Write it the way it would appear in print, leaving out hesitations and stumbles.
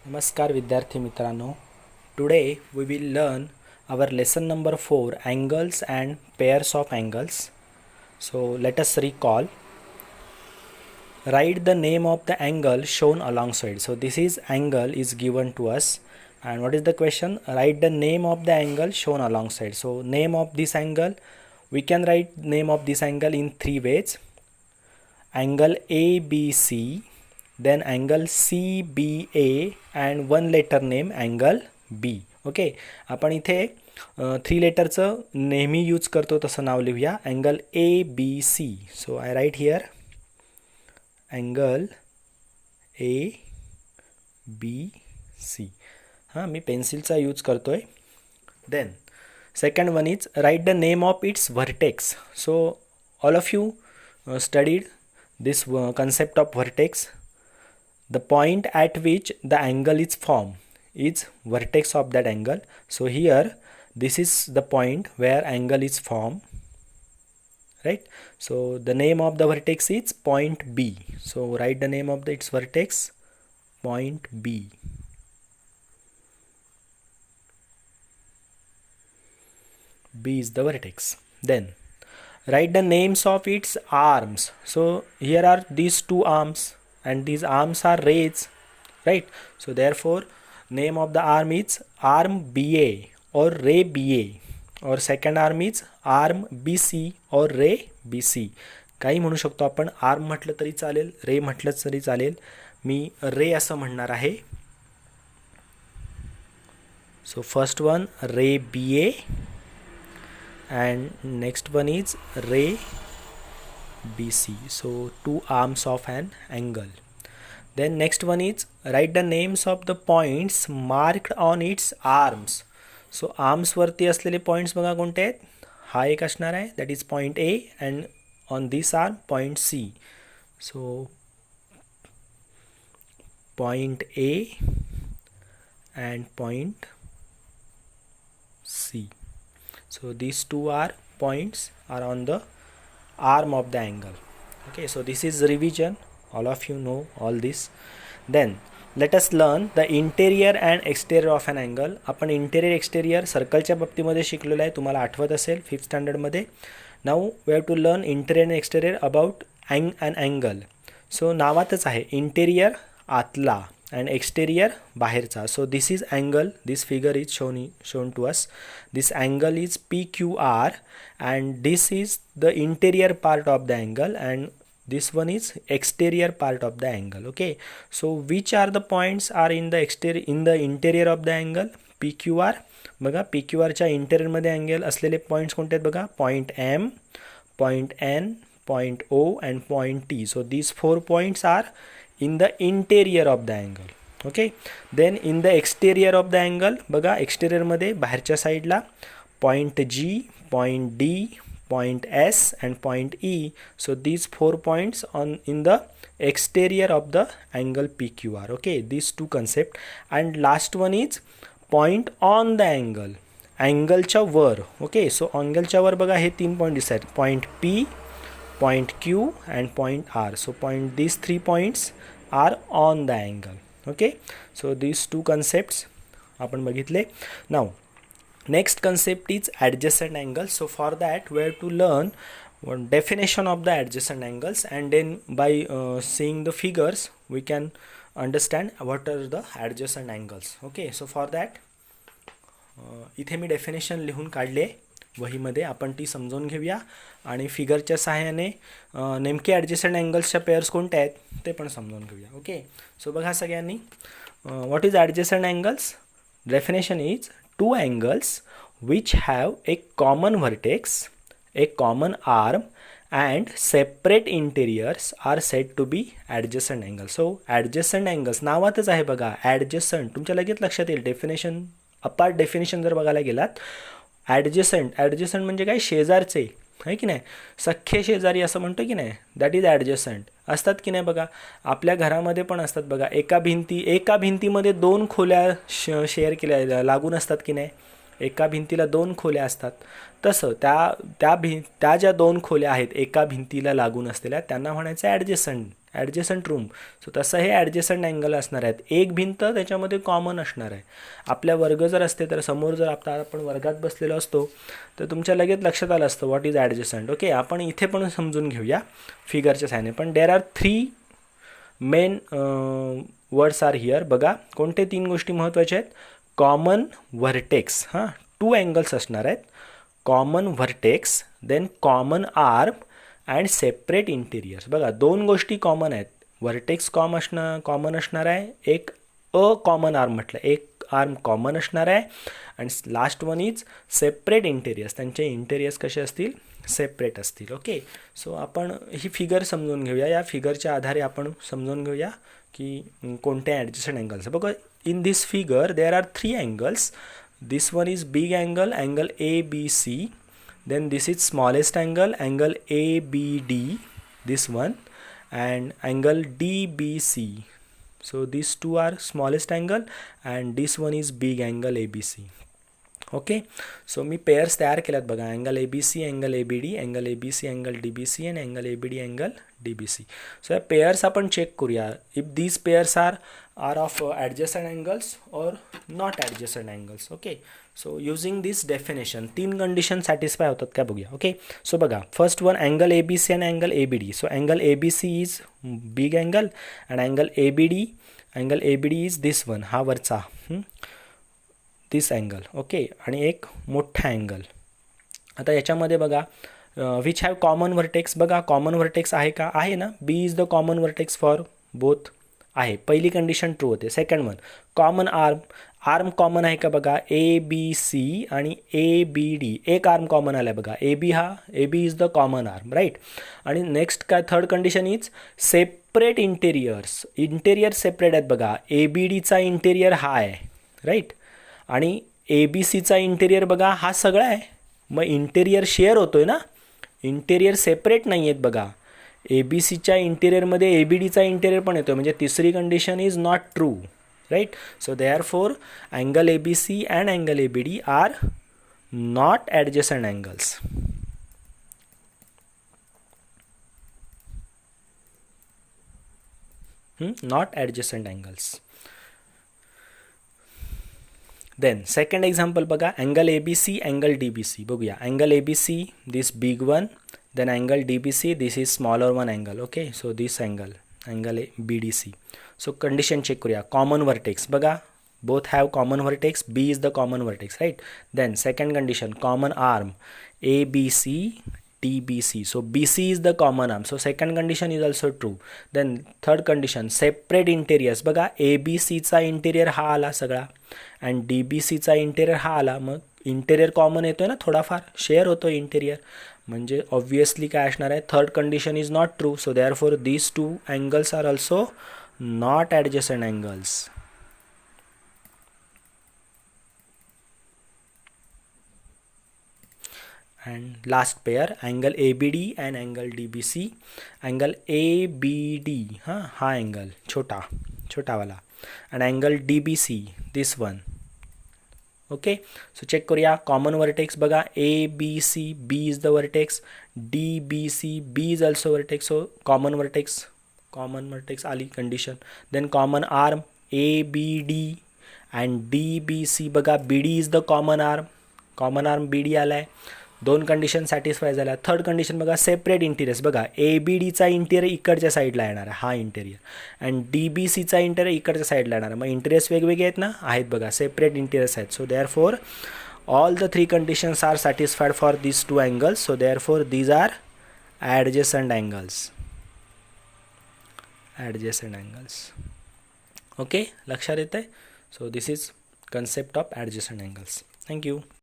नमस्कार विद्यार्थी मित्रांनो. Today we will learn our lesson number 4, angles and pairs of angles. So let us recall. Write the name of the angle shown alongside. So this is angle is given to us, and what is the question? Write the name of the angle shown alongside. So name of this angle, we can write name of this angle in three ways: angle ABC, then angle CBA, and one letter name angle B. Okay, आपण इथे three लेटरचं नेहमी use करतो तसं नाव लिहूया, angle ABC. So I write here angle ABC. हां, मी पेन्सिलचा यूज करतो आहे. Then second one is write the name of its vertex. So all of you studied this concept of vertex. The point at which the angle is formed is vertex of that angle. So here this is the point where angle is formed, right? So the name of the vertex is point B. So write the name of its vertex, point B. B is the vertex. Then write the names of its arms. So here are these two arms, and these arms are rays, right? So therefore name of the arm is arm BA or ray BA, or second arm is arm BC or ray BC. काही म्हणू शकतो आपण, arm म्हटलं तरी चालेल, रे म्हटलं तरी चालेल. मी रे असं म्हणणार आहे. So first one ray BA, and next one is ray BC. So two arms of an angle. Then next one is write the names of the points marked on its arms. So arms वरती असलेले points बघा कोणते आहेत. हा एक असणार आहे, that is point A, and on this arm point C. So point A and point C. So these two are points are on the arm of the angle. Okay, so this is revision. All of you know all this. Then let us learn the interior and exterior of an angle. आपण interior exterior सर्कलच्या बाबतीमध्ये शिकलेलो आहे, तुम्हाला आठवत असेल 5th स्टँडर्डमध्ये. Now we have to learn interior and exterior about an angle. So नावातच आहे इंटेरियर आतला and exterior बाहेरचा. So this is angle, this figure is shown to us. This angle is PQR, and this is the interior part of the angle, and this one is exterior part of the angle. Okay, so which are the points are in the interior of the angle? PQR बघा, PQR च्या interior मध्ये angle असलेले points कोणते आहेत बघा, point M, point N, point O and point T. So these 4 points are in the interior of the angle. Okay, then in the exterior of the angle बघा, exterior मध्ये बाहेरच्या साईडला point G, point D, point S and point E. So these 4 points on in the exterior of the angle PQR. Okay, these two concept. And last one is point on the angle, अँगलच्या वर. Okay, so अँगलच्या वर बघा हे 3 point दिसतात, point P, point Q and point R. So point these 3 points are on the angle. Okay, so these two concepts आपण बघितले. Now next concept is adjacent angles. So for that we have to learn one definition of the adjacent angles, and then by seeing the figures we can understand what are the adjacent angles. Okay, so for that इथे मी definition लिहून काढले वहीमध्ये, आपण ती समजून घेऊया आणि फिगरच्या सहाय्याने नेमके ॲडजस्टंट अँगल्सच्या पेअर्स कोणत्या आहेत ते पण समजून घेऊया. ओके, सो बघा सगळ्यांनी, what is adjacent angles? Definition is two angles which have a common vertex, a common arm and separate interiors are said to be adjacent angle. So adjacent angles नावातच आहे बघा, ॲडजस्टंट, तुमच्या लगेच लक्षात येईल. Definition apart definition जर बघायला गेलात, ॲडजस्टंट म्हणजे काय, शेजारचे आहे की नाही, सख्खे शेजारी असं म्हणतो की नाही, दॅट इज ॲडजस्टंट. असतात की नाही बघा, आपल्या घरामध्ये पण असतात बघा, एका भिंतीमध्ये 2 खोल्या शेअर केल्या लागून असतात की नाही, एका भिंतीला 2 खोल्या असतात. तसं त्या ज्या 2 खोल्या आहेत एका भिंतीला लागून असलेल्या त्यांना म्हणायचं ॲडजस्टंट ॲडजसंट रूम. सो तसं हे ॲडजसंट अँगल असणार आहेत. एक भिंत त्याच्यामध्ये कॉमन असणार आहे. आपल्या वर्ग जर असते तर समोर जर आपण वर्गात बसलेलो असतो तर तुमच्या लगेच लक्षात आलं असतं व्हॉट इज ॲडजसंट. ओके, आपण इथे पण समजून घेऊया फिगरच्या सहाय्याने. पण there are 3 main words are here. बघा कोणते 3 गोष्टी महत्त्वाच्या आहेत. कॉमन व्हर्टेक्स, 2 अँगल्स असणार आहेत. Common vertex, then common arm and separate interiors. बघा 2 गोष्टी कॉमन आहेत. व्हर्टेक्स कॉमन असणार आहे. एक कॉमन आर्म म्हटलं, एक आर्म कॉमन असणार आहे. आणि लास्ट वन इज सेपरेट इंटेरियर्स. त्यांचे इंटेरियर्स कसे असतील, सेपरेट असतील. ओके, सो आपण ही फिगर समजून घेऊया. या फिगरच्या आधारे आपण समजून घेऊया की कोणत्या ॲडजस्टंट अँगल्स. बघा in this figure there are 3 angles. This one is big angle, angle ABC. Then this is smallest angle, angle ABD, this one, and angle DBC. So these two are smallest angle and this one is big angle ABC. Okay, so मी pairs तयार केल्यात बघा. Angle ABC, angle ABD, angle ABC, angle DBC आणि angle ABD, angle DBC. So या pairs आपण check करूया. If these pairs are of adjacent angles or not adjacent angles. Okay, so using this definition 3 condition satisfy होतात का बघूया. Okay, so बघा first one angle ABC आणि angle ABD. So angle ABC is big angle and angle ABD is this one, हा वरचा दिस angle. Okay, आणि एक मोठा अँगल. आता याच्यामध्ये बघा विच हॅव कॉमन व्हर्टेक्स. बघा कॉमन व्हर्टेक्स आहे का, आहे ना. B is the common vertex for both आहे. पहिली कंडिशन ट्रू होते. Second one common arm common आहे का बघा. ABC आणि ABD एक आर्म कॉमन आला आहे बघा. AB is the common arm, right. आणि नेक्स्ट काय third condition is separate interiors. Interior separate आहेत बघा. ABDचा इंटेरियर हा आहे, राईट. आणि ABCचा इंटेरियर बघा हा सगळा आहे. मग इंटेरियर शेअर होतो आहे ना, इंटेरियर सेपरेट नाही आहेत बघा. ABCच्या इंटेरियरमध्ये ABDचा इंटेरियर पण येतो, म्हणजे तिसरी condition is not true, right. So therefore angle ABC and angle ABD are not adjacent angles. Not adjacent angles. Then second example बघा. Angle ABC, angle DBC. बघूया angle ABC this big one, then angle DBC this is smaller one angle. Okay, so this angle BDC. So condition check करूया. Common vertex बघा, both have common vertex. B is the common vertex, right. Then second condition common arm ABC DBC. So BC is the common arm. So second condition is also true. Then third condition separate interiors. बघा ABCचा interior हा आला सगळा and DBCचा interior हा आला. मग interior common येतोय ना, थोडाफार शेअर होतो इंटेरियर, म्हणजे ऑब्वियसली काय असणार आहे. Third condition is not true. So therefore these 2 angles are also not adjacent angles. and last pair angle ABD and angle DBC. angle ABD हा angle छोटा वाला and angle DBC this one. okay, so check करूया. common vertex बघा ABC, B is the vertex, DBC, B is also vertex. so common vertex आली condition. then common arm ABD and DBC. बघा BD is the common arm BD आलाय. 2 condition satisfy झाल्या. Third condition बघा separate interiors. बघा ABDचा interior इकडच्या साईडला येणार आहे, हा इंटेरियर, अँड DBCचा इंटेरियर इकडच्या साईडला येणार आहे. मग इंटेरियर्स वेगवेगळे आहेत ना, आहेत बघा, सेपरेट इंटेरियर्स आहेत. So therefore all the 3 conditions are satisfied for this 2 angles. So therefore these are adjacent angles. Okay, लक्षात येतं आहे. So this is concept of adjacent angles. Thank you.